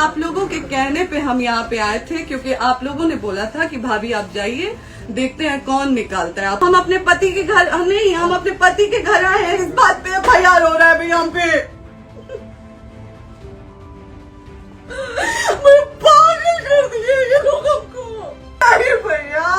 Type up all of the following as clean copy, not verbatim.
आप लोगों के कहने पे हम यहाँ पे आए थे, क्योंकि आप लोगों ने बोला था कि भाभी आप जाइए, देखते हैं कौन निकालता है। हम अपने पति के घर नहीं, हम अपने पति के घर आए हैं, इस बात पे FIR हो रहा है भैया हम पे। पागल कर दिए ये लोग हमको। अरे भैया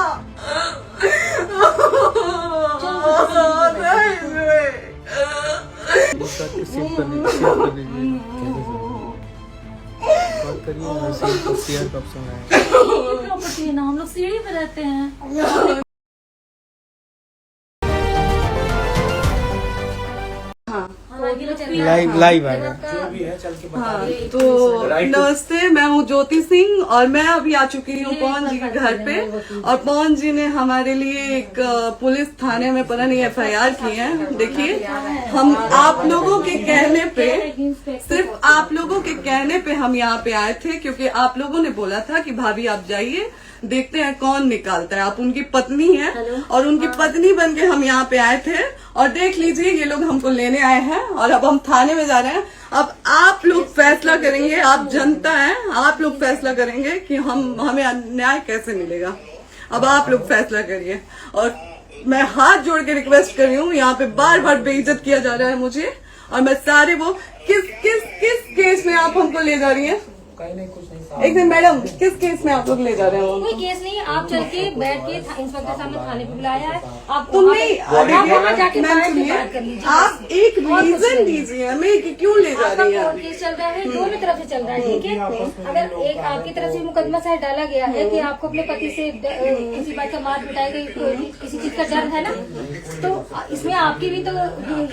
प्रॉपर्टी है ना, हम लोग सीढ़ी पे रहते हैं। लाइव आएगा जो भी है चल के बता। हाँ, तो नमस्ते, मैं हूँ ज्योति सिंह और मैं अभी आ चुकी हूँ पवन जी के घर पे। और पवन जी ने हमारे लिए एक पुलिस थाने में पता नहीं FIR की है। देखिए, हम आप लोगों के कहने पे, सिर्फ आप लोगों के कहने पे हम यहाँ पे आए थे, क्योंकि आप लोगों ने बोला था कि भाभी आप जाइए, देखते हैं कौन निकालता है। आप उनकी पत्नी हैं और उनकी पत्नी बन के हम यहाँ पे आए थे। और देख लीजिए, ये लोग हमको लेने आए हैं और अब हम थाने में जा रहे हैं। अब आप लोग फैसला करेंगे, आप जनता हैं, आप लोग फैसला करेंगे कि हमें न्याय कैसे मिलेगा। अब आप लोग फैसला करिए। और मैं हाथ जोड़ के रिक्वेस्ट कर रही हूँ, यहाँ पे बार बार बेइज्जत किया जा रहा है मुझे। और मैं सारे वो किस केस में आप हमको ले जा रही हैं? एक दिन मैडम, किस केस में आप लोग ले जा रहे हो? कोई केस नहीं, आप चल के बैठ के इंस्पेक्टर साहब ने थाने पे बुलाया है। आप तुम नहीं, वहाँ जाके बात कर लीजिए। आप एक रीजन दीजिए हमें कि क्यों ले जा रही है। केस चल रहा है, दोनों तरफ से चल रहा है, ठीक है। अगर एक आपकी तरफ से मुकदमा शायद डाला गया है कि आपको अपने पति से किसी बात का मार पिटाई गई, किसी चीज का डर है ना, तो इसमें आपकी भी तो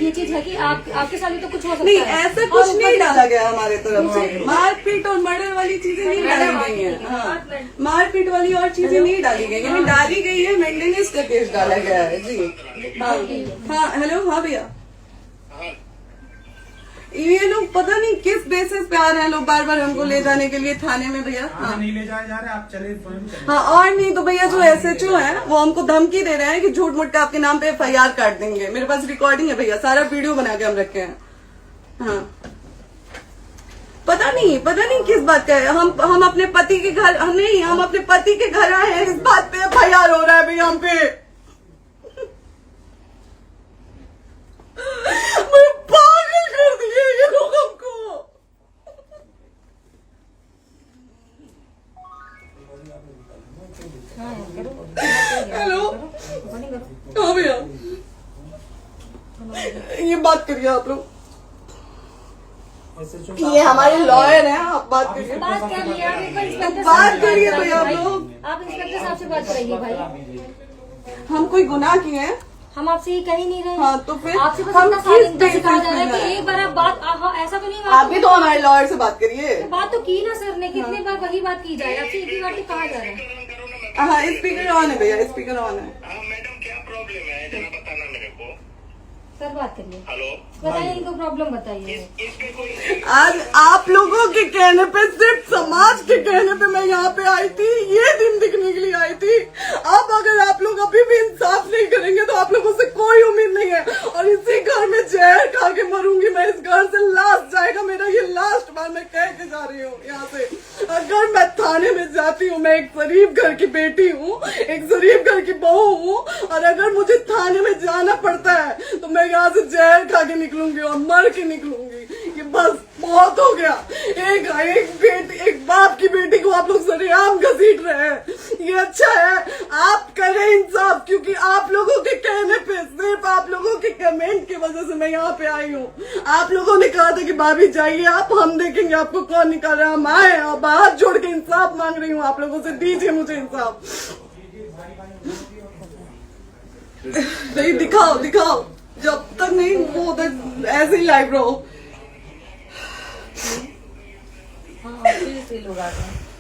ये चीज है कि आपके साथ भी तो कुछ हो सकता है। नहीं, ऐसा कुछ नहीं डाला गया हमारे तरफ से। मारपीट और मर्डर वाली चीजें नहीं डाली गई है। हाँ, मारपीट वाली और चीजें नहीं डाली गई है। डाली गई है मेंटेनेंस का केस डाला गया है जी। हाँ हेलो, हाँ भैया, ये लोग पता नहीं किस बेसिस पे आ रहे हैं लोग बार बार हमको ले जाने के लिए थाने में भैया। हाँ, नहीं ले जाए जा रहे, आप चले। हाँ, और नहीं तो भैया जो SHO है वो हमको धमकी दे रहे हैं कि झूठ मूठ का आपके नाम पे FIR काट देंगे। मेरे पास रिकॉर्डिंग है भैया, सारा वीडियो बना के हम रखे हैं। हाँ, पता नहीं किस बात का है। हम अपने पति के घर नहीं, हम अपने पति के घर आए हैं, इस बात पे FIR हो रहा है भैया हम पे। पागल कर दिए ये लोग हमको। हेलो, हाँ भैया, ये बात करिए आप लोग। ये हमारे लॉयर हैं, आप बात करिए। बात कर लिया, बात करिए भैया आप लोग। आप इंस्पेक्टर साहब से बात करेंगे भाई। हम कोई गुनाह किए हैं? हम आपसे ये कह ही नहीं रहे। हाँ, तो फिर आपसे बस हम इतना किस कहा जा रहा है बेसिस कि पे एक बार आप बात ऐसा तो नहीं आप भी तो हमारे लॉयर से बात करिए। बात तो की ना सर ने, कितनी बार वही बात की जाए, आपसे एक ही बार तो कहा जा रहा है। हाँ, स्पीकर ऑन है भैया, स्पीकर ऑन है। मैडम क्या प्रॉब्लम है जरा बताना मेरे को। सर बात करिए, हेलो, बताइए इनको प्रॉब्लम बताइए। इसके कोई आज आप लोगों के कहने पे, सिर्फ समाज के कहने पे मैं यहाँ पे आई थी, ये दिन दिखने के लिए आई थी। अब अगर आप लोग अभी भी इंसाफ नहीं करेंगे तो आप लोगों से कोई उम्मीद नहीं है। और इसी घर में जहर खा के मरूंगी मैं। इस घर से लास्ट जाएगा मेरा, ये लास्ट बार मैं कह के जा रही हूँ यहाँ से। अगर मैं थाने में जाती हूँ, मैं एक गरीब घर की बेटी हूँ, एक गरीब घर की बहू हूँ, और अगर मुझे थाने में जाना पड़ता है तो मैं यहाँ से जहर खा के निकलूंगी और मर के निकलूंगी। ये बस बहुत हो गया। एक बाप की बेटी को आप लोग सरेआम घसीट रहे हैं। ये अच्छा है? आप करें इंसाफ, क्योंकि आप लोगों के कहने पे, सिर्फ आप लोगों के कमेंट की वजह से मैं यहाँ पे आई हूँ। आप लोगों ने कहा था कि भाभी जाइए आप, हम देखेंगे आपको कौन निकाल रहा है। हम आए और हाथ जोड़ के इंसाफ मांग रही हूँ आप लोगों से, दीजिए मुझे इंसाफ। नहीं, दिखाओ जब तक नहीं वो उधर ऐसे ही लाइव रहो।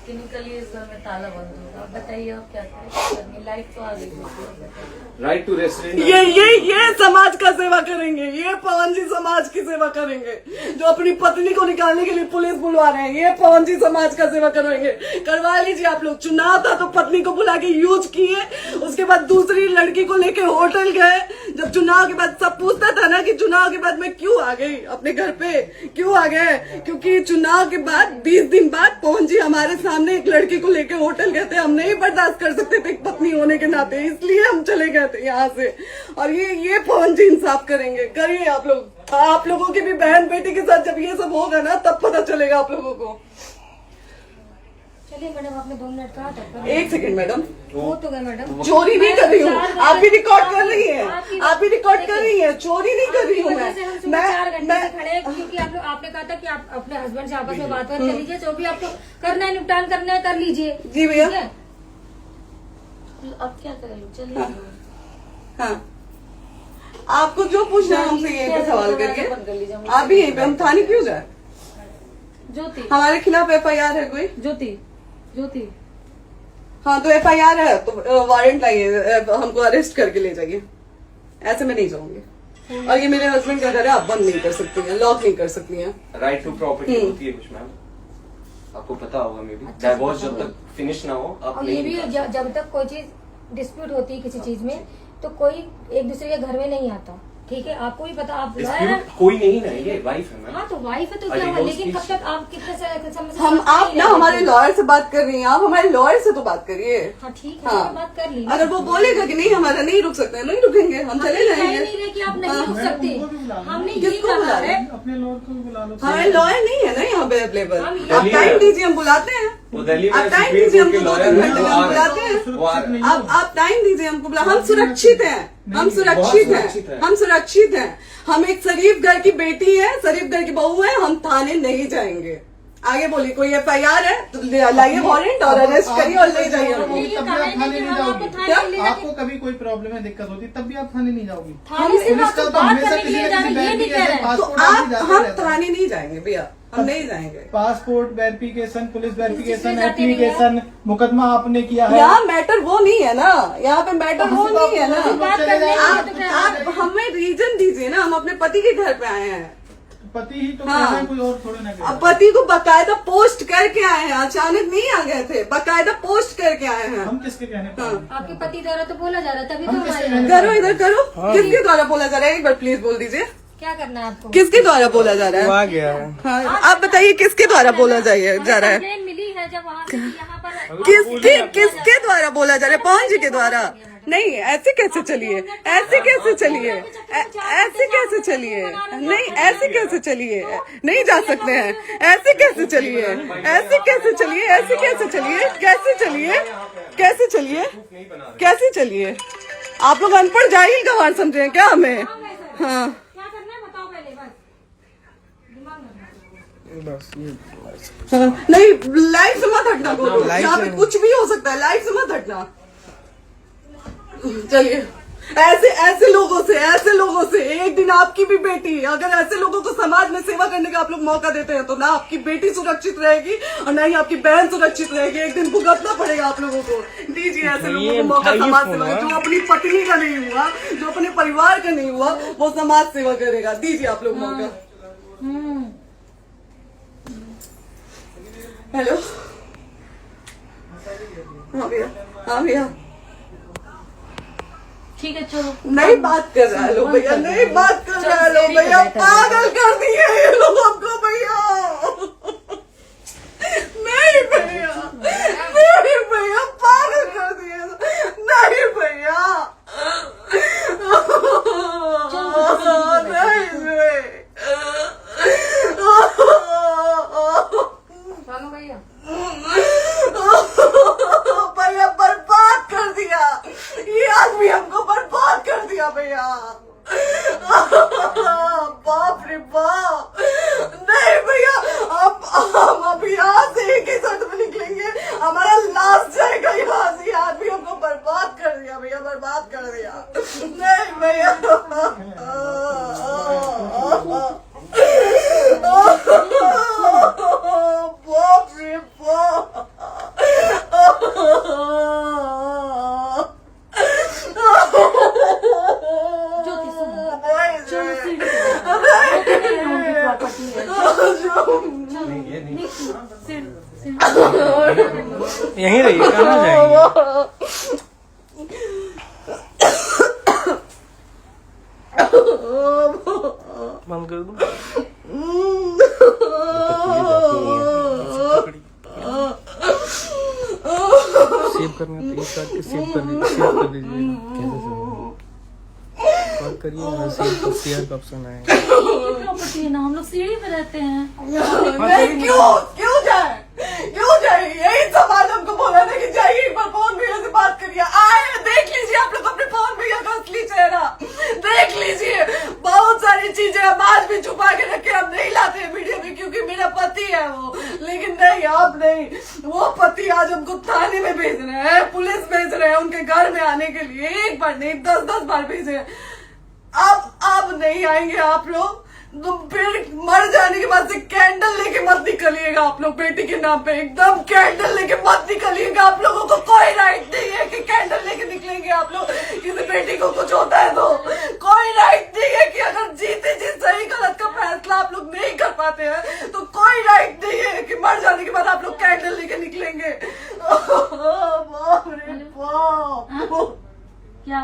कि निकलिए इस घर में ताला बंद होगा। आप बताइए आप क्या करें, लाइफ तो आ गई। Right to restaurant. ये समाज का सेवा करेंगे, ये पवन जी समाज की सेवा करेंगे। जो अपनी पत्नी को निकालने के लिए पुलिस बुलवा रहे हैं, ये पवन जी समाज का सेवा करेंगे। करवा लीजिए आप लोग। चुनाव था तो पत्नी को बुला के यूज किए, उसके बाद दूसरी लड़की को लेके होटल गए। जब चुनाव के बाद सब पूछता था ना कि चुनाव के बाद मैं क्यों आ गई अपने घर पे, क्यों आ गए, क्योंकि चुनाव के बाद 20 दिन बाद पवन जी हमारे सामने एक लड़की को लेके होटल गए थे। हम नहीं बर्दाश्त कर सकते थे पत्नी होने के नाते, इसलिए हम चले गए थे यहाँ से। और ये पवन जी इंसाफ करेंगे। करिए आप लोग। आप लोगों की भी बहन बेटी के साथ जब ये सब होगा ना तब पता चलेगा आप लोगों को। चलिए मैडम, आपने 2 मिनट कहा था। 1 सेकंड मैडम, हो तो गए मैडम। चोरी नहीं कर रही हूँ, आप भी रिकॉर्ड कर रही है, आप भी रिकॉर्ड कर रही है। चोरी नहीं कर रही हूँ हम सुबह 4 घंटे से खड़े हैं, क्योंकि आप लोग आपने कहा था कि आप अपने हस्बैंड से आपस में बात कर लीजिए, जो भी आपको करना है निपटान करना है कर लीजिए। जी भैया। ठीक है? अब क्या करें, चलिए। हाँ, आपको जो पूछना है हमसे यहीं पे सवाल करिए। आप भी यहीं पे, हम थाने क्यों जाए? ज्योति, हमारे खिलाफ FIR है कोई? ज्योति, ज्योति। हाँ तो FIR है तो वारंट लाइए, हमको अरेस्ट करके ले जाइए। ऐसे में नहीं जाऊंगी। और ये मेरे हस्बैंड का घर है, आप बंद नहीं कर सकती हैं, लॉक नहीं कर सकती हैं। राइट टू प्रॉपर्टी होती है कुछ मैम, आपको पता होगा। मे बी डाइवोर्स जब तक फिनिश ना हो आप और ये भी जब तक कोई चीज डिस्प्यूट होती है किसी चीज में, तो कोई एक दूसरे के घर में नहीं आता। ठीक है, आपको भी पता, आप डिस्प्यूट कोई नहीं ना, ये वाइफ है मैम। हाँ तो वाइफ है तो क्या हुआ, लेकिन कब तक आप कितने समय हम आप ना हमारे लॉयर से बात कर रही हैं, आप हमारे लॉयर से तो बात करिए। हाँ ठीक है, हाँ। बात कर ली। अगर वो बोलेगा कि नहीं हमारा नहीं रुक सकते, नहीं रुकेंगे, हम चले जाएंगे। नहीं रहे कि आप नहीं रुक सकते, हमने ये किसको कहा बुला है। रहे? अपने लॉयर को भी बुला लो। हमारे लॉयर नहीं है ना यहाँ पे अवेलेबल। हम आप टाइम दीजिए, हम बुलाते हैं। वो दिल्ली में आप टाइम सुप्रीम दीजिए, कोर्ट के हमको लॉयर 2-3 हैं, घंटे में वो हम आ बुलाते रहे हैं। वो आ रहे हैं। आप टाइम दीजिए हमको बुला। हम सुरक्षित हैं, हम सुरक्षित सुरक्षित हैं, है। हम सुरक्षित हैं। हम एक शरीफ घर की बेटी है, शरीफ घर की बहू है, हम थाने नहीं जाएंगे। आगे बोलिए, कोई FIR है तो लाइए वारंट और अरेस्ट करिए और ले जाइए हमको। ये तब भी कहा आप है थाने कि नहीं हम आपको जाओगी। थाने नहीं ले जाते। आपको कभी कोई प्रॉब्लम है, दिक्कत होती, तब भी आप थाने नहीं जाओगी। थाने से पुलिस बात का तो बात हमेशा करने के किसी लिए न जा किसी रहे हैं, ये नहीं कह रहे हैं। तो पासपोर्ट आप आदमी जाते हम रहता है। थाने नहीं जाएंगे भैया, हम नहीं जाएंगे। पासपोर्ट वेरिफिकेशन, पुलिस वेरिफिकेशन, किस चीज़ में जाते हैं एप्लीकेशन, मुकदमा आपने किया है। यहाँ मैटर वो नहीं है ना, यहाँ पे मैटर वो नहीं है ना। बात करने के लिए तो क्या है? आप हमें रीजन दीजिए ना, हम अपने पति के घर पे आए हैं। पति ही तो हाँ। कह रहे हैं, कोई और थोड़े ना कह रहे अब हैं। पति को बकायदा पोस्ट करके आए हैं, अचानक नहीं आ गए थे, बकायदा पोस्ट करके आए हैं। हम किसके कहने पर आए? आपके पति द्वारा तो बोला जा रहा है, तभी तो हम हमारे किसके यहाँ। कहने करो इधर करो, किसके द्वारा बोला जा रहा है? एक बार प्लीज बोल दीजिए, क्या करना है आपको? किसके द्वारा बोला जा रहा है? आ गया है। हाँ, आप बताइए किसके द्वारा बोला जा रहा है? कंप्लेन मिली है जब वहाँ से यहाँ पर किसके द्वारा बोला जा रहा है? पवन जी के द्वारा? नहीं, ऐसे कैसे चलिए, ऐसे कैसे चलिए, ऐसे कैसे चलिए, नहीं ऐसे कैसे चलिए, नहीं जा सकते हैं। ऐसे कैसे चलिए, ऐसे कैसे चलिए, ऐसे कैसे चलिए, कैसे चलिए, कैसे चलिए, कैसे चलिए? आप लोग अनपढ़ जाहिल गंवार समझे हैं क्या हमें? हाँ, क्या करना है बताओ पहले, बस दिमाग में। हाँ, नहीं लाइफ से मत हटना को, यहाँ पे कुछ भी हो सकता है, लाइफ से मत हटना। चलिए, ऐसे लोगों से एक दिन आपकी भी बेटी, अगर ऐसे लोगों को समाज में सेवा करने का आप लोग मौका देते हैं तो ना आपकी बेटी सुरक्षित रहेगी और ना ही आपकी बहन सुरक्षित रहेगी। एक दिन भुगतना पड़ेगा आप लोगों को। दीजिए ऐसे लोगों को मौका समाज सेवा का। जो अपनी पत्नी का नहीं हुआ, जो अपने परिवार का नहीं हुआ, वो समाज सेवा करेगा। दीजिए आप लोग मौका। हेलो, हाँ भैया, हाँ भैया, ठीक है चलो। नहीं बात कर रहा है लोग भैया, नहीं बात कर रहा है लोग भैया, पागल कर दिए ये लोग हमको भैया। नहीं भैया, नहीं भैया, पागल कर दिए, नहीं भैया, चलो भैया, भैया बर्बाद कर दिया ये आदमी, हमको बर्बाद कर दिया भैया। बाप रे बाप, नहीं भैया, हम अब यहाँ से एक ही शर्त में निकलेंगे, हमारा लास्ट जाएगा यहाँ से। ये आदमी हमको बर्बाद कर दिया भैया, बर्बाद कर दिया। नहीं भैया, बाप रे बाप। यहीं रहिए, कहाँ जाएंगे? बंद कर दूं? सेव करना तो एक काट के सेव कर दीजिए। कैसे सेव कॉल करिए, शेयर का ऑप्शन है। प्रॉपर्टी है ना, हम लोग सीढ़ी पे रहते हैं। नहीं, क्यों जाए यही समाज हमको बोला था कि जाइए एक बार फोन भैया से बात करिए। आए देख लीजिए आप लोग अपने फोन भैया का असली चेहरा देख लीजिए। बहुत सारी चीजें हम आज भी छुपा के रखे, हम नहीं लाते हैं मीडिया में क्योंकि मेरा पति है वो। लेकिन नहीं, आप नहीं, वो पति आज हमको थाने में भेज रहे हैं, पुलिस भेज रहे हैं उनके घर में आने के लिए। एक बार नहीं 10-10 बार भेजे। अब नहीं आएंगे आप लोग तो फिर मर जाने के बाद से कैंडल लेके मत निकलिएगा आप लोग बेटी के नाम पे। एकदम कैंडल लेके मत निकलिएगा। आप लोगों को कोई राइट नहीं है कि कैंडल लेके निकलेंगे आप लोग। किसी बेटी को कुछ होता है तो कोई राइट नहीं है कि अगर जीते जी सही गलत का फैसला आप लोग नहीं कर पाते हैं तो कोई राइट नहीं है कि मर जाने के बाद आप लोग कैंडल लेके निकलेंगे। बाप रे बाप। क्या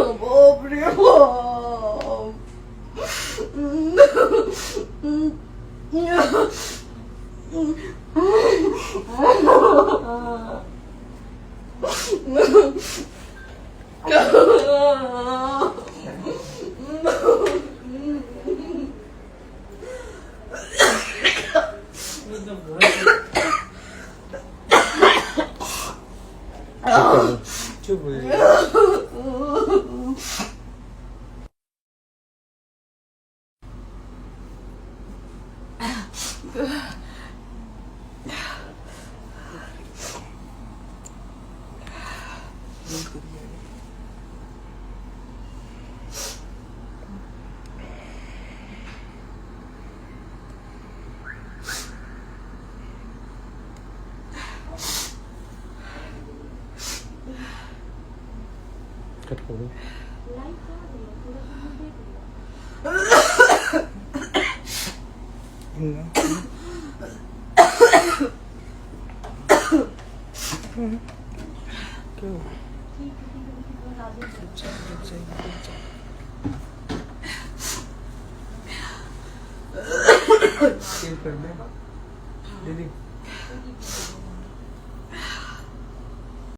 बाप रे चुप हो जाइए। कट कर दो। सेव कर दे दीदी।